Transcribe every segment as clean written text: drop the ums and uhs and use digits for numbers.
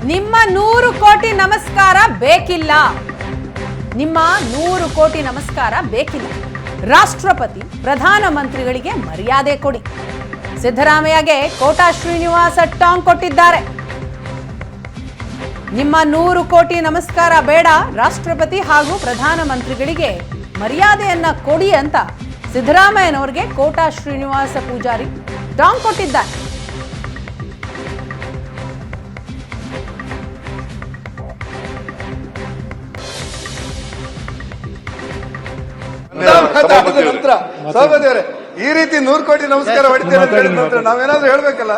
ನಿಮ್ಮ 100 ಕೋಟಿ ನಮಸ್ಕಾರ ಬೇಕಿಲ್ಲ. ನಿಮ್ಮ 100 ಕೋಟಿ ನಮಸ್ಕಾರ ಬೇಕಿಲ್ಲ. ರಾಷ್ಟ್ರಪತಿ ಪ್ರಧಾನಮಂತ್ರಿಗಳಿಗೆ ಮರ್ಯಾದೆ ಕೊಡಿ. ಸಿದ್ದರಾಮಯ್ಯಗೆ ಕೋಟಾ ಶ್ರೀನಿವಾಸ ಟಾಂಗ್ ಕೊಟ್ಟಿದ್ದಾರೆ. ನಿಮ್ಮ 100 ಕೋಟಿ ನಮಸ್ಕಾರ ಬೇಡ, ರಾಷ್ಟ್ರಪತಿ ಹಾಗೂ ಪ್ರಧಾನಮಂತ್ರಿಗಳಿಗೆ ಮರ್ಯಾದೆಯನ್ನ ಕೊಡಿ ಅಂತ ಸಿದ್ದರಾಮಯ್ಯನವರಿಗೆ ಕೋಟಾ ಶ್ರೀನಿವಾಸ ಪೂಜಾರಿ ಟಾಂಗ್ ಕೊಟ್ಟಿದ್ದಾರೆ. ಈ ರೀತಿ 100 ಕೋಟಿ ನಮಸ್ಕಾರ ಹೊಡಿತೇನೆ ಅಂತ ಹೇಳಿದ ನಂತರ ನಾವೇನಾದ್ರೂ ಹೇಳ್ಬೇಕಲ್ಲ.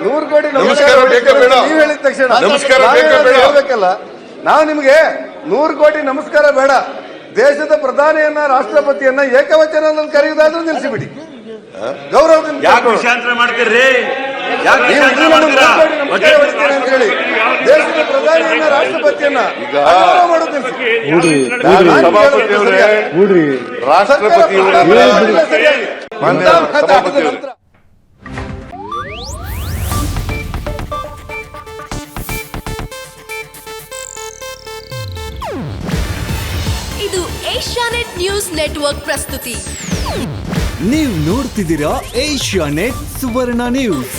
100 ಕೋಟಿ ನಮಸ್ಕಾರ ನೀವು ಹೇಳಿದ ತಕ್ಷಣ ಹೇಳ್ಬೇಕಲ್ಲ. ನಾವು ನಿಮ್ಗೆ 100 ಕೋಟಿ ನಮಸ್ಕಾರ ಬೇಡ, ದೇಶದ ಪ್ರಧಾನಿಯನ್ನ ರಾಷ್ಟ್ರಪತಿಯನ್ನ ಏಕವಚನದಲ್ಲಿ ಕರೆಯುವುದಾದ್ರೂ ನಿಲ್ಲಿಸಿಬಿಡಿ. ಗೌರವದಿಂದ ಮಾಡ್ತೀರಿ ಅಂತ ಹೇಳಿ ದೇಶದ ಪ್ರಧಾನಿಯನ್ನ ರಾಷ್ಟ್ರಪತಿಯನ್ನ ಮಾಡೋದು ಇದು ಏಷ್ಯಾನೆಟ್ ನ್ಯೂಸ್ ನೆಟ್ವರ್ಕ್ ಪ್ರಸ್ತುತಿ. ನೀವು ನೋಡ್ತಿದ್ದೀರಾ ಏಷ್ಯಾನೆಟ್ ಸುವರ್ಣ ನ್ಯೂಸ್.